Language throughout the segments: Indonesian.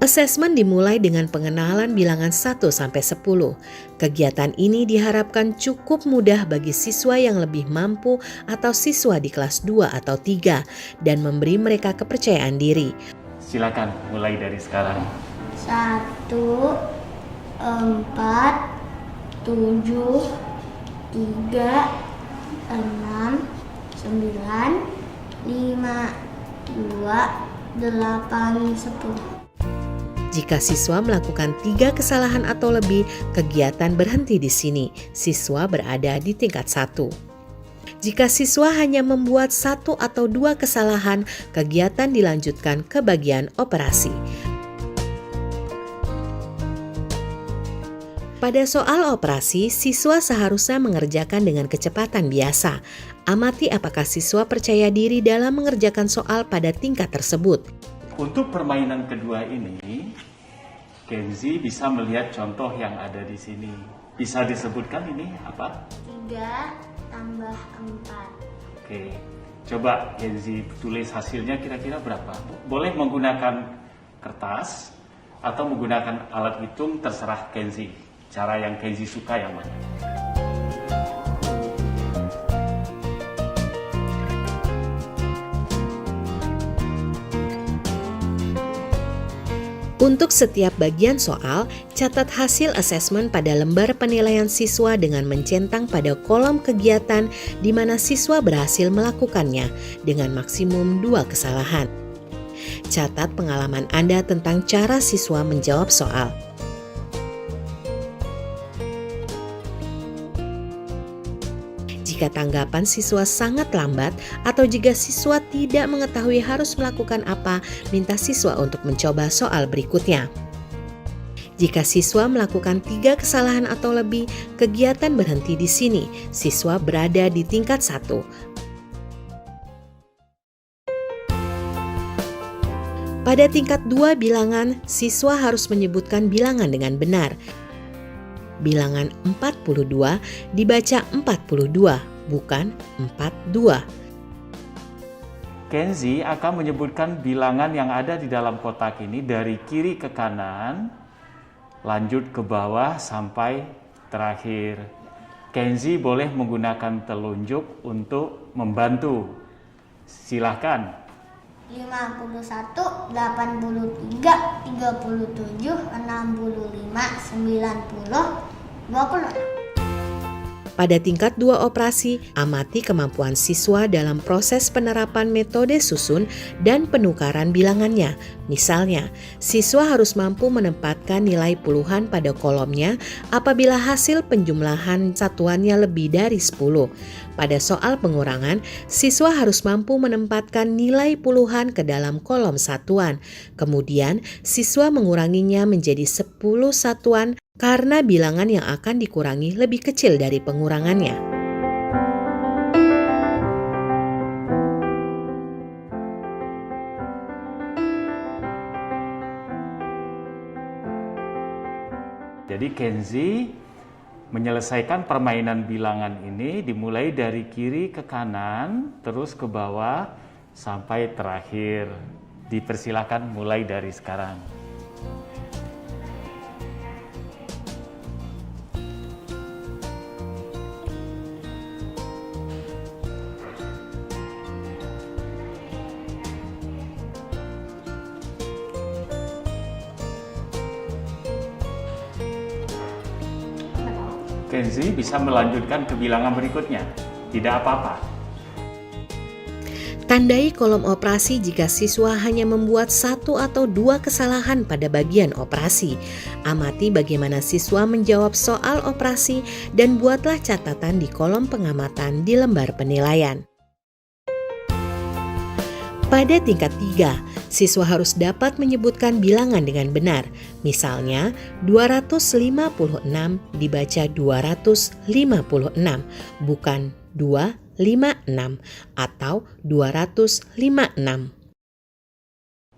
Asesmen dimulai dengan pengenalan bilangan 1 sampai 10. Kegiatan ini diharapkan cukup mudah bagi siswa yang lebih mampu atau siswa di kelas 2 atau 3 dan memberi mereka kepercayaan diri. Silakan mulai dari sekarang. 1, 4, 7, 3, 6, 9, 5, 2, 8, 10. Jika siswa melakukan 3 kesalahan atau lebih, kegiatan berhenti di sini. Siswa berada di tingkat 1. Jika siswa hanya membuat 1 atau 2 kesalahan, kegiatan dilanjutkan ke bagian operasi. Pada soal operasi, siswa seharusnya mengerjakan dengan kecepatan biasa. Amati apakah siswa percaya diri dalam mengerjakan soal pada tingkat tersebut. Untuk permainan kedua ini, Kenzi bisa melihat contoh yang ada di sini. Bisa disebutkan ini apa? 3 tambah 4. Oke, coba Kenzi tulis hasilnya kira-kira berapa. Boleh menggunakan kertas atau menggunakan alat hitung, terserah Kenzi. Cara yang Kenzi suka yang mana. Untuk setiap bagian soal, catat hasil asesmen pada lembar penilaian siswa dengan mencentang pada kolom kegiatan di mana siswa berhasil melakukannya dengan maksimum 2 kesalahan. Catat pengalaman Anda tentang cara siswa menjawab soal. Jika tanggapan siswa sangat lambat atau jika siswa tidak mengetahui harus melakukan apa, minta siswa untuk mencoba soal berikutnya. Jika siswa melakukan 3 kesalahan atau lebih, kegiatan berhenti di sini. Siswa berada di tingkat 1. Pada tingkat 2 bilangan, siswa harus menyebutkan bilangan dengan benar. Bilangan 42 dibaca 42, bukan 42. Kenzi akan menyebutkan bilangan yang ada di dalam kotak ini dari kiri ke kanan, lanjut ke bawah sampai terakhir. Kenzi boleh menggunakan telunjuk untuk membantu. Silahkan. 51, 83, 37, 65, 90, 20. Pada tingkat 2 operasi, amati kemampuan siswa dalam proses penerapan metode susun dan penukaran bilangannya. Misalnya, siswa harus mampu menempatkan nilai puluhan pada kolomnya apabila hasil penjumlahan satuannya lebih dari 10. Pada soal pengurangan, siswa harus mampu menempatkan nilai puluhan ke dalam kolom satuan. Kemudian, siswa menguranginya menjadi 10 satuan karena bilangan yang akan dikurangi lebih kecil dari pengurangannya. Jadi Kenzi menyelesaikan permainan bilangan ini dimulai dari kiri ke kanan, terus ke bawah sampai terakhir. Dipersilakan mulai dari sekarang. Kenzi bisa melanjutkan ke bilangan berikutnya. Tidak apa-apa. Tandai kolom operasi jika siswa hanya membuat 1 atau 2 kesalahan pada bagian operasi. Amati bagaimana siswa menjawab soal operasi dan buatlah catatan di kolom pengamatan di lembar penilaian. Pada tingkat 3, siswa harus dapat menyebutkan bilangan dengan benar. Misalnya, 256 dibaca 256, bukan 256 atau 256.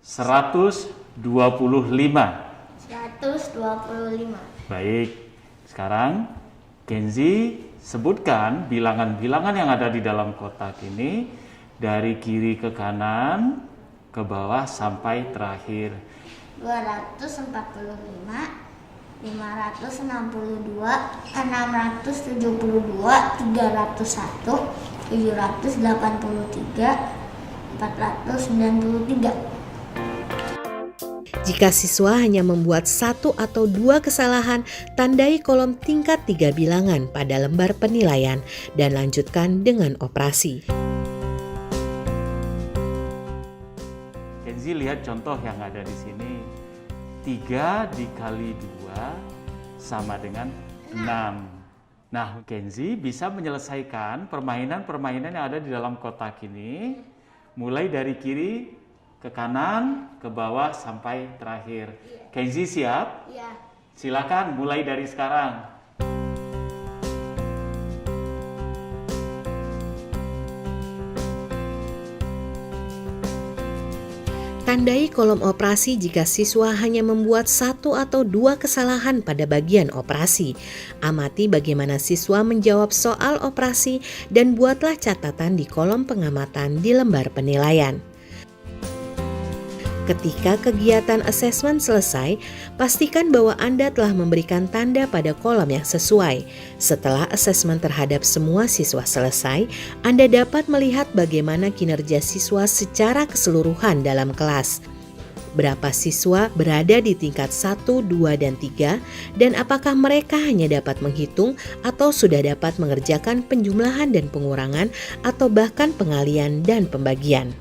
125. 125. Baik, sekarang Kenzi sebutkan bilangan-bilangan yang ada di dalam kotak ini dari kiri ke kanan, ke bawah sampai terakhir. 245, 562, 672, 301, 783, 493. Jika siswa hanya membuat 1 atau 2 kesalahan, tandai kolom tingkat 3 bilangan pada lembar penilaian dan lanjutkan dengan operasi. Kenzi, lihat contoh yang ada di sini. 3 dikali 2 sama dengan 6. Nah, Kenzi bisa menyelesaikan permainan-permainan yang ada di dalam kotak ini, mulai dari kiri ke kanan, ke bawah, sampai terakhir. Kenzi siap? Iya. Silakan mulai dari sekarang. Tandai kolom operasi jika siswa hanya membuat 1 atau 2 kesalahan pada bagian operasi. Amati bagaimana siswa menjawab soal operasi dan buatlah catatan di kolom pengamatan di lembar penilaian. Ketika kegiatan asesmen selesai, pastikan bahwa Anda telah memberikan tanda pada kolom yang sesuai. Setelah asesmen terhadap semua siswa selesai, Anda dapat melihat bagaimana kinerja siswa secara keseluruhan dalam kelas. Berapa siswa berada di tingkat 1, 2, dan 3, dan apakah mereka hanya dapat menghitung atau sudah dapat mengerjakan penjumlahan dan pengurangan atau bahkan pengalian dan pembagian.